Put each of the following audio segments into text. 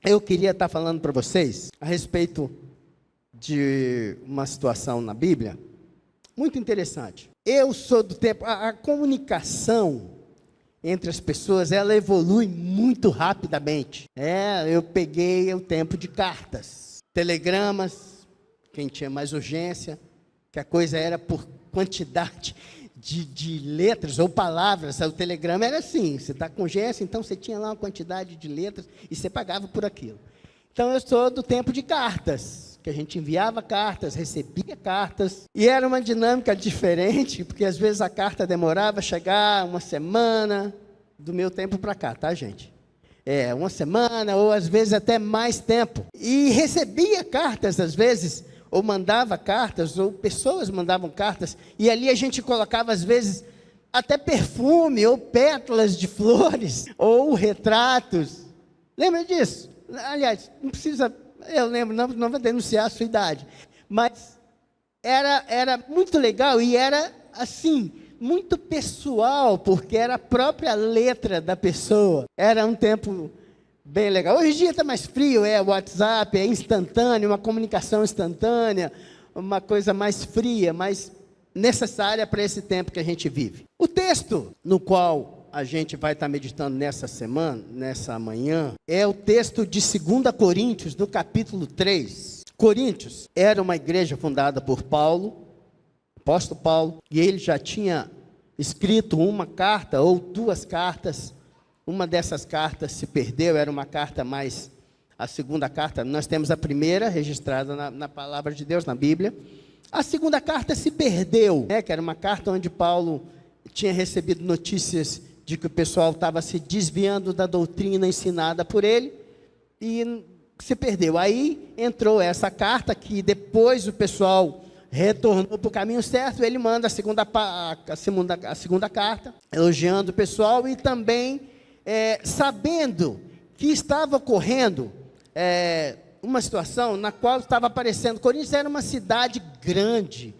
eu queria estar falando para vocês a respeito de uma situação na Bíblia muito interessante. Eu sou do tempo, a comunicação entre as pessoas, ela evolui muito rapidamente. Eu peguei o tempo de cartas, telegramas, quem tinha mais urgência, que a coisa era por quantidade de letras ou palavras. O telegrama era assim, você está com urgência, então você tinha lá uma quantidade de letras e você pagava por aquilo. Então eu sou do tempo de cartas, que a gente enviava cartas, recebia cartas, e era uma dinâmica diferente, porque às vezes a carta demorava a chegar uma semana, do meu tempo para cá, tá, gente? Uma semana, ou às vezes até mais tempo. E recebia cartas, às vezes, ou mandava cartas, ou pessoas mandavam cartas, e ali a gente colocava, às vezes, até perfume, ou pétalas de flores, ou retratos. Lembra disso? Aliás, não precisa, eu lembro, não vou denunciar a sua idade, mas era muito legal, e era assim, muito pessoal, porque era a própria letra da pessoa. Era um tempo bem legal. Hoje em dia está mais frio, WhatsApp, é instantâneo, uma comunicação instantânea, uma coisa mais fria, mais necessária para esse tempo que a gente vive. O texto no qual a gente vai estar meditando nessa manhã, é o texto de 2 Coríntios, no capítulo 3. Coríntios era uma igreja fundada por Paulo, apóstolo Paulo, e ele já tinha escrito uma carta ou duas cartas. Uma dessas cartas se perdeu, era uma carta mais... A segunda carta, nós temos a primeira registrada na palavra de Deus, na Bíblia. A segunda carta se perdeu, que era uma carta onde Paulo tinha recebido notícias de que o pessoal estava se desviando da doutrina ensinada por ele, e se perdeu. Aí entrou essa carta, que depois o pessoal retornou para o caminho certo. Ele manda a segunda carta, elogiando o pessoal, e também sabendo que estava ocorrendo uma situação na qual estava aparecendo. Coríntios era uma cidade grande,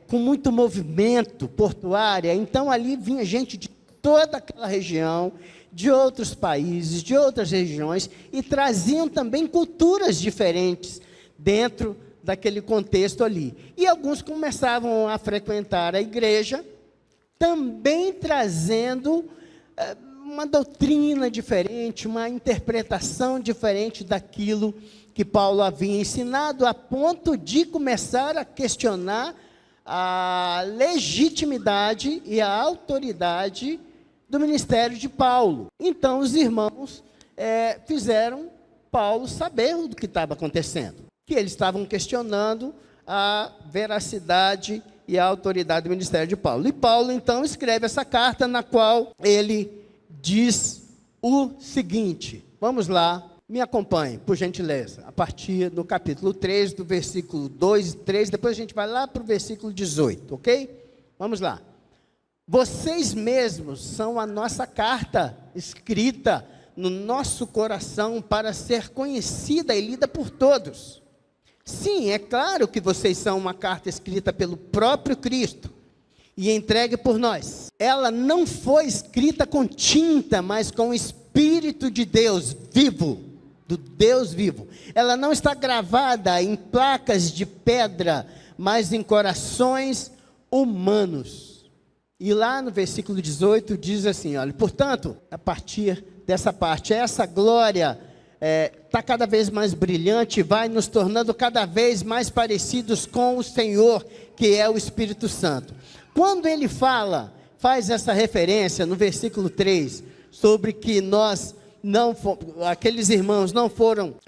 com muito movimento portuária, então ali vinha gente de toda aquela região, de outros países, de outras regiões, e traziam também culturas diferentes dentro daquele contexto ali. E alguns começavam a frequentar a igreja, também trazendo uma doutrina diferente, uma interpretação diferente daquilo que Paulo havia ensinado, a ponto de começar a questionar a legitimidade e a autoridade do ministério de Paulo. Então os irmãos fizeram Paulo saber do que estava acontecendo, que eles estavam questionando a veracidade e a autoridade do ministério de Paulo. E Paulo, então, escreve essa carta, na qual ele diz o seguinte. Vamos lá, me acompanhe, por gentileza, a partir do capítulo 3, do versículo 2 e 3, depois a gente vai lá para o versículo 18, ok? Vamos lá. Vocês mesmos são a nossa carta escrita no nosso coração para ser conhecida e lida por todos. Sim, é claro que vocês são uma carta escrita pelo próprio Cristo e entregue por nós. Ela não foi escrita com tinta, mas com o Espírito de Deus vivo, do Deus vivo. Ela não está gravada em placas de pedra, mas em corações humanos. E lá no versículo 18 diz assim, olha, portanto, a partir dessa parte, essa glória está cada vez mais brilhante, vai nos tornando cada vez mais parecidos com o Senhor, que é o Espírito Santo. Quando ele faz essa referência no versículo 3, sobre que aqueles irmãos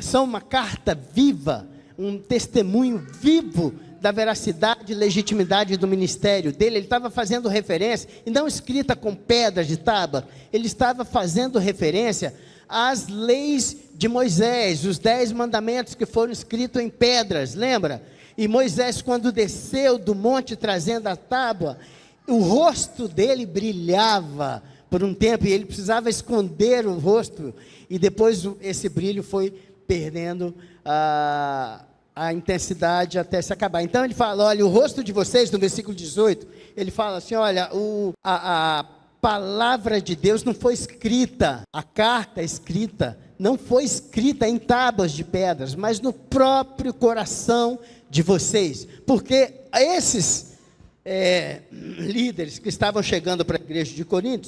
são uma carta viva, um testemunho vivo da veracidade e legitimidade do ministério dele. Ele estava fazendo referência, e não escrita com pedras de tábua, ele estava fazendo referência às leis de Moisés, os 10 mandamentos que foram escritos em pedras, lembra? E Moisés, quando desceu do monte trazendo a tábua, o rosto dele brilhava por um tempo, e ele precisava esconder o rosto, e depois esse brilho foi perdendo a intensidade até se acabar. Então ele fala, olha, o rosto de vocês, no versículo 18, ele fala assim, olha, a palavra de Deus não foi escrita, a carta escrita não foi escrita em tábuas de pedras, mas no próprio coração de vocês. Porque esses líderes que estavam chegando para a igreja de Corinto,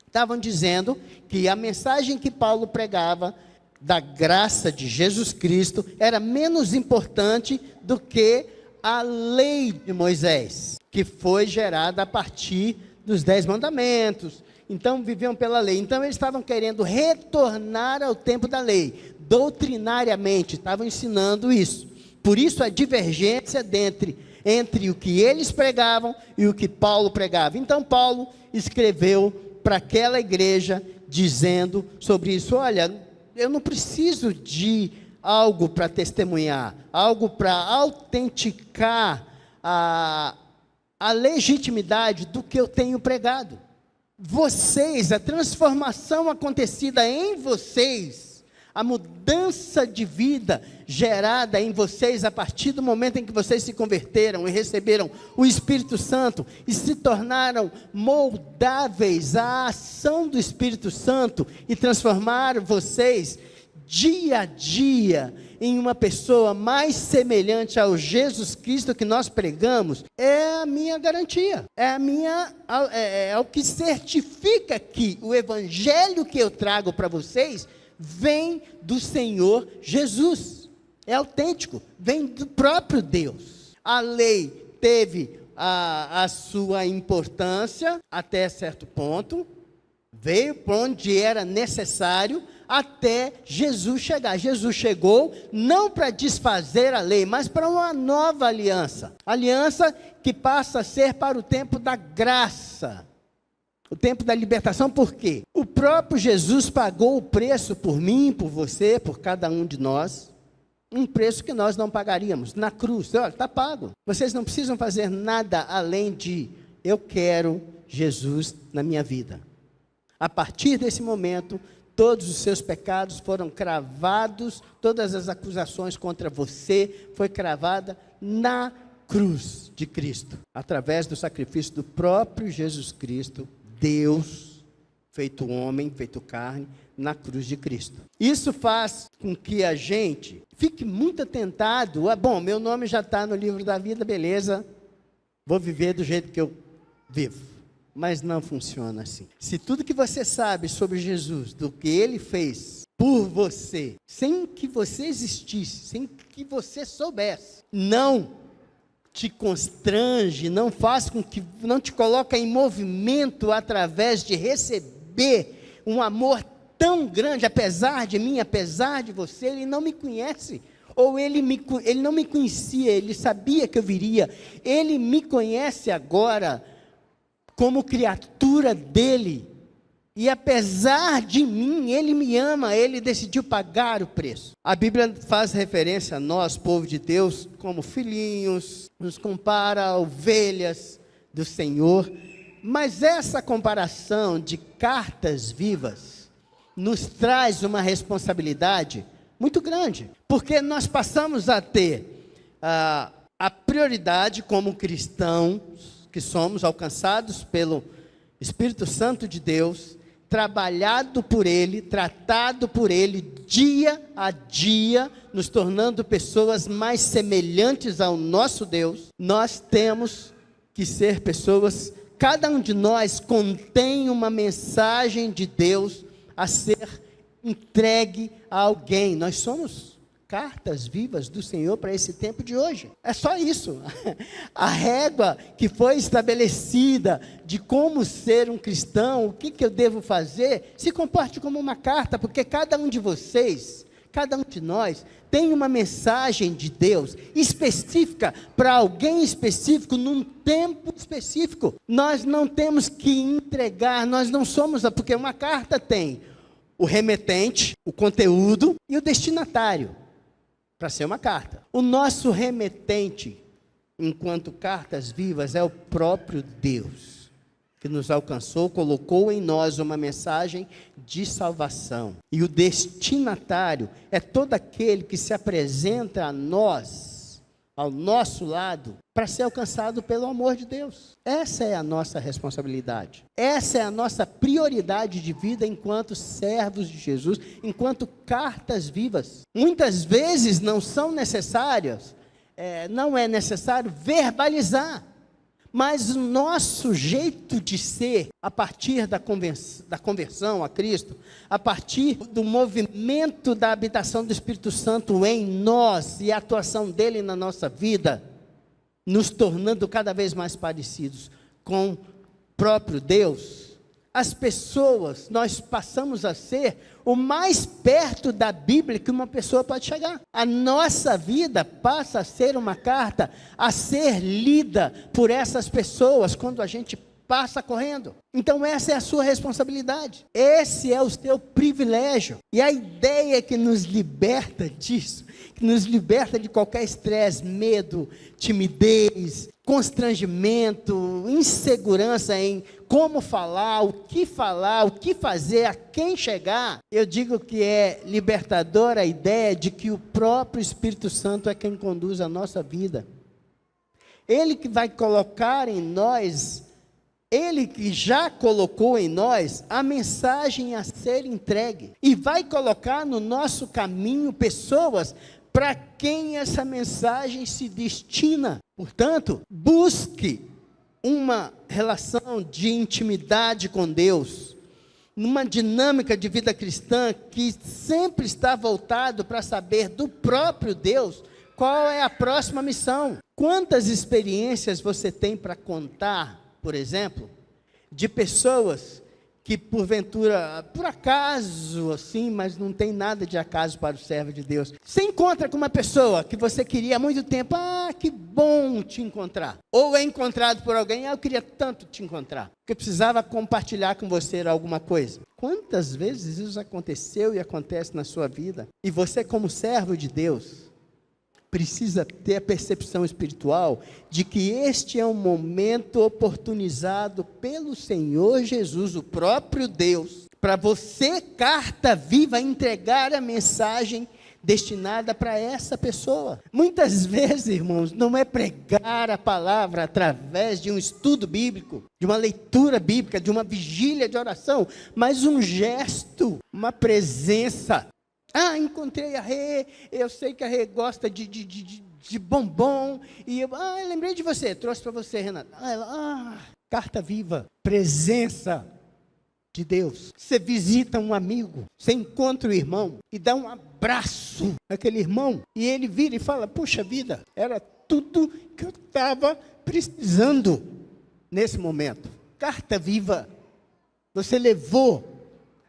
estavam dizendo que a mensagem que Paulo pregava, da graça de Jesus Cristo, era menos importante do que a lei de Moisés, que foi gerada a partir dos 10 mandamentos. Então viviam pela lei. Então eles estavam querendo retornar ao tempo da lei, doutrinariamente, estavam ensinando isso. Por isso a divergência entre o que eles pregavam e o que Paulo pregava. Então Paulo escreveu para aquela igreja dizendo sobre isso: olha, eu não preciso de algo para testemunhar, algo para autenticar a legitimidade do que eu tenho pregado. Vocês, a transformação acontecida em vocês, a mudança de vida gerada em vocês a partir do momento em que vocês se converteram e receberam o Espírito Santo e se tornaram moldáveis à ação do Espírito Santo e transformaram vocês dia a dia em uma pessoa mais semelhante ao Jesus Cristo que nós pregamos, é a minha garantia, é o que certifica que o evangelho que eu trago para vocês vem do Senhor Jesus, é autêntico, vem do próprio Deus. A lei teve a sua importância até certo ponto, veio para onde era necessário, até Jesus chegar. Jesus chegou não para desfazer a lei, mas para uma nova aliança. Aliança que passa a ser para o tempo da graça, o tempo da libertação. Por quê? O próprio Jesus pagou o preço por mim, por você, por cada um de nós. Um preço que nós não pagaríamos, na cruz. Olha, está pago. Vocês não precisam fazer nada além de: eu quero Jesus na minha vida. A partir desse momento, todos os seus pecados foram cravados, todas as acusações contra você foi cravada na cruz de Cristo, através do sacrifício do próprio Jesus Cristo, Deus, feito homem, feito carne, na cruz de Cristo. Isso faz com que a gente fique muito atentado: bom, meu nome já está no livro da vida, beleza, vou viver do jeito que eu vivo. Mas não funciona assim. Se tudo que você sabe sobre Jesus, do que Ele fez por você, sem que você existisse, sem que você soubesse, não te constrange, não faz com que, não te coloca em movimento através de receber um amor tão grande, apesar de mim, apesar de você, Ele não me conhece. Ou ele não me conhecia, Ele sabia que eu viria. Ele me conhece agora como criatura dele, e apesar de mim, ele me ama, ele decidiu pagar o preço. A Bíblia faz referência a nós, povo de Deus, como filhinhos, nos compara a ovelhas do Senhor, mas essa comparação de cartas vivas, nos traz uma responsabilidade muito grande, porque nós passamos a ter a prioridade como cristãos, que somos alcançados pelo Espírito Santo de Deus, trabalhado por Ele, tratado por Ele, dia a dia, nos tornando pessoas mais semelhantes ao nosso Deus. Nós temos que ser pessoas, cada um de nós contém uma mensagem de Deus a ser entregue a alguém. Nós somos cartas vivas do Senhor para esse tempo de hoje. É só isso. A régua que foi estabelecida de como ser um cristão, o que eu devo fazer, se comporte como uma carta, porque cada um de vocês, cada um de nós, tem uma mensagem de Deus específica para alguém específico, num tempo específico. Nós não temos que entregar, nós não somos, porque uma carta tem o remetente, o conteúdo e o destinatário. Para ser uma carta. O nosso remetente, enquanto cartas vivas, é o próprio Deus, que nos alcançou, colocou em nós uma mensagem de salvação. E o destinatário é todo aquele que se apresenta a nós ao nosso lado para ser alcançado pelo amor de Deus. Essa é a nossa responsabilidade. Essa é a nossa prioridade de vida enquanto servos de Jesus, enquanto cartas vivas. Muitas vezes não é necessário verbalizar, mas o nosso jeito de ser, a partir da conversão a Cristo, a partir do movimento da habitação do Espírito Santo em nós e a atuação dele na nossa vida, nos tornando cada vez mais parecidos com o próprio Deus, as pessoas, nós passamos a ser o mais perto da Bíblia que uma pessoa pode chegar. A nossa vida passa a ser uma carta a ser lida por essas pessoas quando a gente passa correndo. Então essa é a sua responsabilidade. Esse é o seu privilégio. E a ideia que nos liberta disso, que nos liberta de qualquer estresse, medo, timidez, constrangimento, insegurança em como falar, o que fazer, a quem chegar. Eu digo que é libertadora a ideia de que o próprio Espírito Santo é quem conduz a nossa vida. Ele que vai colocar em nós, ele que já colocou em nós a mensagem a ser entregue. E vai colocar no nosso caminho pessoas para quem essa mensagem se destina. Portanto, busque uma relação de intimidade com Deus, numa dinâmica de vida cristã que sempre está voltado para saber do próprio Deus qual é a próxima missão. Quantas experiências você tem para contar, por exemplo, de pessoas que porventura, por acaso, assim, mas não tem nada de acaso para o servo de Deus. Você encontra com uma pessoa que você queria há muito tempo, que bom te encontrar. Ou é encontrado por alguém, eu queria tanto te encontrar, porque precisava compartilhar com você alguma coisa. Quantas vezes isso aconteceu e acontece na sua vida? E você, como servo de Deus, precisa ter a percepção espiritual de que este é um momento oportunizado pelo Senhor Jesus, o próprio Deus, para você, carta viva, entregar a mensagem destinada para essa pessoa. Muitas vezes, irmãos, não é pregar a palavra através de um estudo bíblico, de uma leitura bíblica, de uma vigília de oração, mas um gesto, uma presença. Encontrei a Rê, eu sei que a Rê gosta de bombom, e eu lembrei de você, trouxe para você, Renata. Carta viva, presença de Deus. Você visita um amigo, você encontra o irmão e dá um abraço naquele irmão, e ele vira e fala, puxa vida, era tudo que eu estava precisando nesse momento. Carta viva, você levou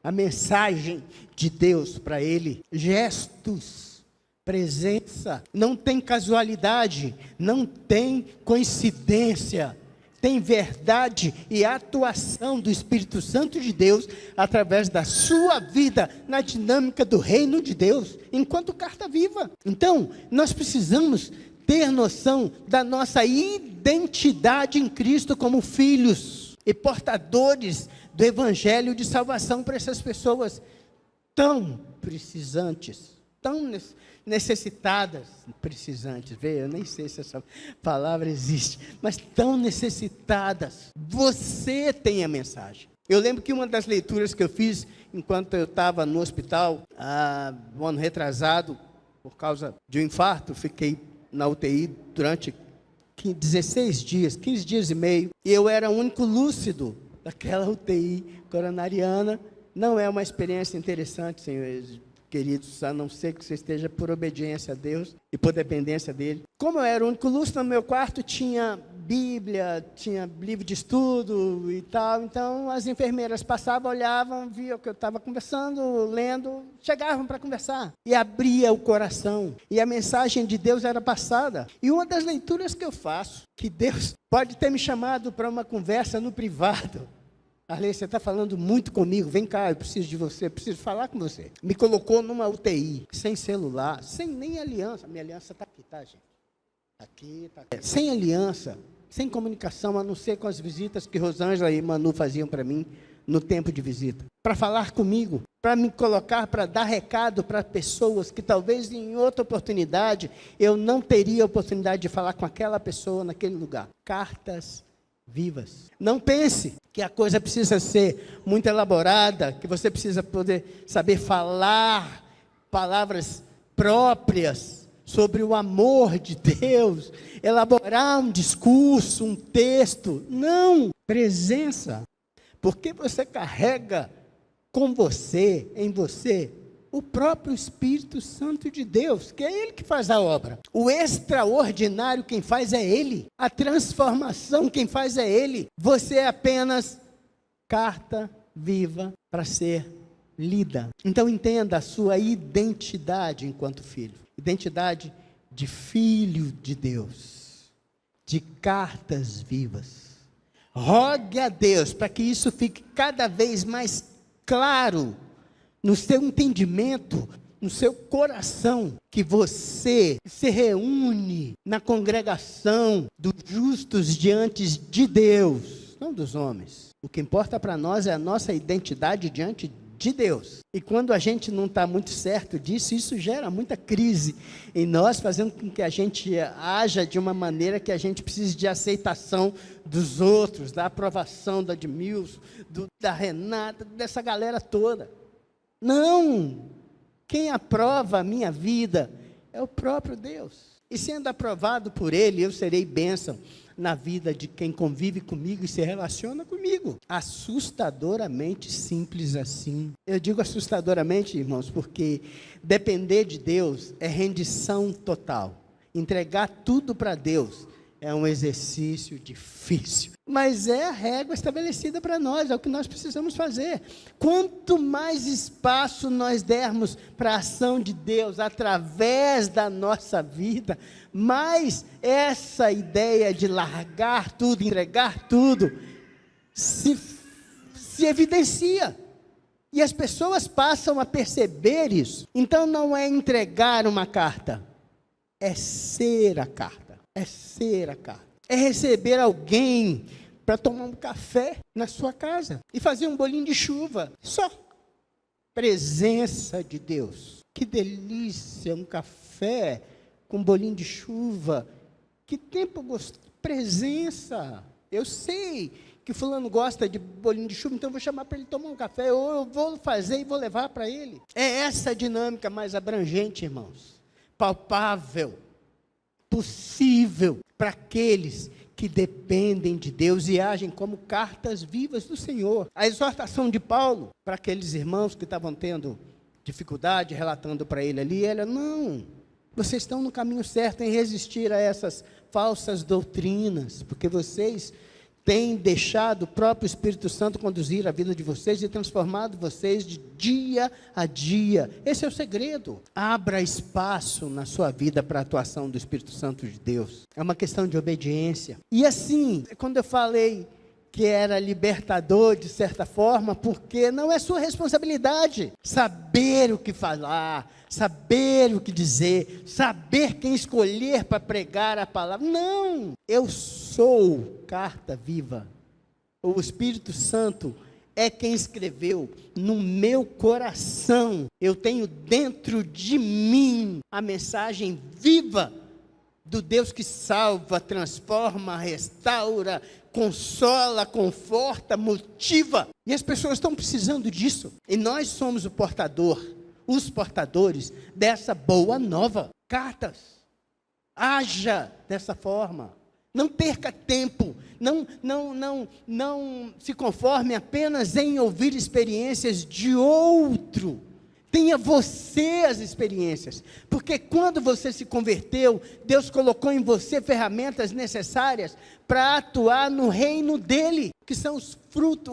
a mensagem de Deus para ele. Gestos, presença, não tem casualidade, não tem coincidência, tem verdade e atuação do Espírito Santo de Deus através da sua vida na dinâmica do reino de Deus, enquanto carta viva. Então, nós precisamos ter noção da nossa identidade em Cristo como filhos e portadores do evangelho de salvação para essas pessoas tão precisantes, tão necessitadas, eu nem sei se essa palavra existe, mas tão necessitadas. Você tem a mensagem. Eu lembro que uma das leituras que eu fiz enquanto eu estava no hospital, um ano retrasado, por causa de um infarto, fiquei na UTI durante 16 dias, 15 dias e meio, e eu era o único lúcido daquela UTI coronariana. Não é uma experiência interessante, senhores queridos, a não ser que você esteja por obediência a Deus e por dependência dele. Como eu era o único lúcido, no meu quarto tinha Bíblia, tinha livro de estudo e tal, então as enfermeiras passavam, olhavam, viam que eu estava conversando, lendo, chegavam para conversar, e abria o coração, e a mensagem de Deus era passada. E uma das leituras que eu faço, que Deus pode ter me chamado para uma conversa no privado, Arley, você está falando muito comigo, vem cá, eu preciso de você, eu preciso falar com você. Me colocou numa UTI, sem celular, sem nem aliança. Minha aliança está aqui, tá, gente? Aqui, tá aqui. Sem aliança, sem comunicação, a não ser com as visitas que Rosângela e Manu faziam para mim no tempo de visita, para falar comigo, para me colocar, para dar recado para pessoas que talvez em outra oportunidade eu não teria a oportunidade de falar com aquela pessoa naquele lugar. Cartas vivas. Não pense que a coisa precisa ser muito elaborada, que você precisa poder saber falar palavras próprias sobre o amor de Deus, elaborar um discurso, um texto. Não, presença. Porque você carrega com você, em você, o próprio Espírito Santo de Deus, que é Ele que faz a obra. O extraordinário quem faz é Ele. A transformação quem faz é Ele. Você é apenas carta viva para ser lida. Então entenda a sua identidade enquanto filho. Identidade de filho de Deus. De cartas vivas. Rogue a Deus para que isso fique cada vez mais claro no seu entendimento, no seu coração, que você se reúne na congregação dos justos diante de Deus, não dos homens. O que importa para nós é a nossa identidade diante de Deus. E quando a gente não está muito certo disso, isso gera muita crise em nós, fazendo com que a gente haja de uma maneira que a gente precise de aceitação dos outros, da aprovação da Edmilson, da Renata, dessa galera toda. Não! Quem aprova a minha vida é o próprio Deus. E sendo aprovado por Ele, eu serei bênção na vida de quem convive comigo e se relaciona comigo. Assustadoramente simples assim. Eu digo assustadoramente, irmãos, porque depender de Deus é rendição total. Entregar tudo para Deus é um exercício difícil, mas é a régua estabelecida para nós, é o que nós precisamos fazer. Quanto mais espaço nós dermos para a ação de Deus através da nossa vida, mais essa ideia de largar tudo, entregar tudo, se evidencia. E as pessoas passam a perceber isso. Então não é entregar uma carta, é ser a carta. É ser a carta. É receber alguém para tomar um café na sua casa e fazer um bolinho de chuva. Só. Presença de Deus. Que delícia, um café com bolinho de chuva. Que tempo gostoso. Presença. Eu sei que fulano gosta de bolinho de chuva, então eu vou chamar para ele tomar um café, ou eu vou fazer e vou levar para ele. É essa a dinâmica mais abrangente, irmãos. Palpável. Possível para aqueles que dependem de Deus e agem como cartas vivas do Senhor. A exortação de Paulo para aqueles irmãos que estavam tendo dificuldade, relatando para ele ali, não, vocês estão no caminho certo em resistir a essas falsas doutrinas, porque vocês têm deixado o próprio Espírito Santo conduzir a vida de vocês e transformado vocês de dia a dia. Esse é o segredo. Abra espaço na sua vida para a atuação do Espírito Santo de Deus. É uma questão de obediência. E assim, quando eu falei que era libertador de certa forma, porque não é sua responsabilidade saber o que falar, saber o que dizer, saber quem escolher para pregar a palavra. Não, eu sou carta viva. O Espírito Santo é quem escreveu no meu coração. Eu tenho dentro de mim a mensagem viva do Deus que salva, transforma, restaura, consola, conforta, motiva. E as pessoas estão precisando disso. E nós somos os portadores dessa boa nova. Cartas. Haja dessa forma. Não perca tempo. Não se conforme apenas em ouvir experiências de outro. Tenha você as experiências, porque quando você se converteu, Deus colocou em você ferramentas necessárias para atuar no reino dele, que são o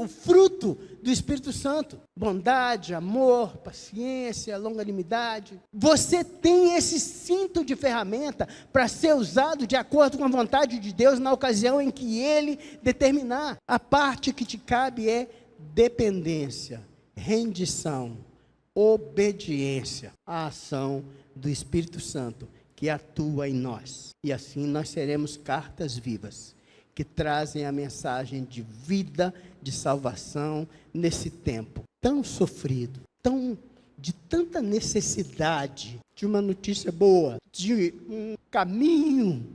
fruto do Espírito Santo. Bondade, amor, paciência, longanimidade. Você tem esse cinto de ferramenta para ser usado de acordo com a vontade de Deus na ocasião em que ele determinar. A parte que te cabe é dependência, rendição, obediência à ação do Espírito Santo que atua em nós. E assim nós seremos cartas vivas que trazem a mensagem de vida, de salvação, nesse tempo tão sofrido, de tanta necessidade de uma notícia boa, de um caminho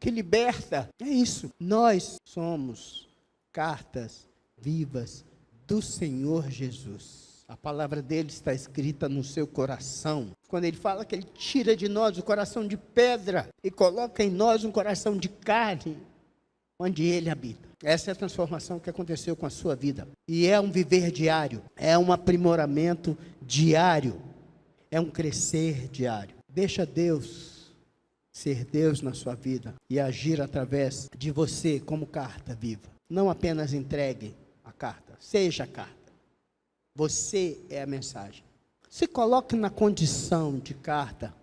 que liberta. É isso. Nós somos cartas vivas do Senhor Jesus. A palavra dele está escrita no seu coração. Quando ele fala que ele tira de nós o coração de pedra e coloca em nós um coração de carne, onde ele habita. Essa é a transformação que aconteceu com a sua vida. E é um viver diário, é um aprimoramento diário, é um crescer diário. Deixa Deus ser Deus na sua vida e agir através de você como carta viva. Não apenas entregue a carta, seja a carta. Você é a mensagem. Se coloque na condição de carta,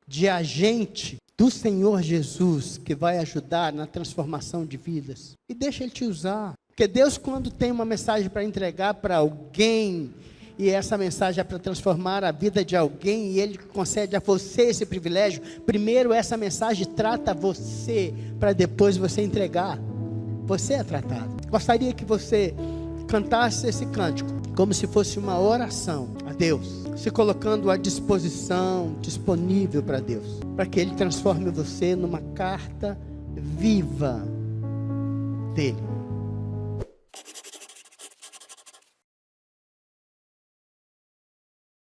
de agente do Senhor Jesus, que vai ajudar na transformação de vidas. E deixa Ele te usar. Porque Deus, quando tem uma mensagem para entregar para alguém, e essa mensagem é para transformar a vida de alguém, e Ele concede a você esse privilégio, primeiro essa mensagem trata você, para depois você entregar. Você é tratado. Gostaria que você cantasse esse cântico como se fosse uma oração a Deus, se colocando à disposição, disponível para Deus, para que Ele transforme você numa carta viva dele.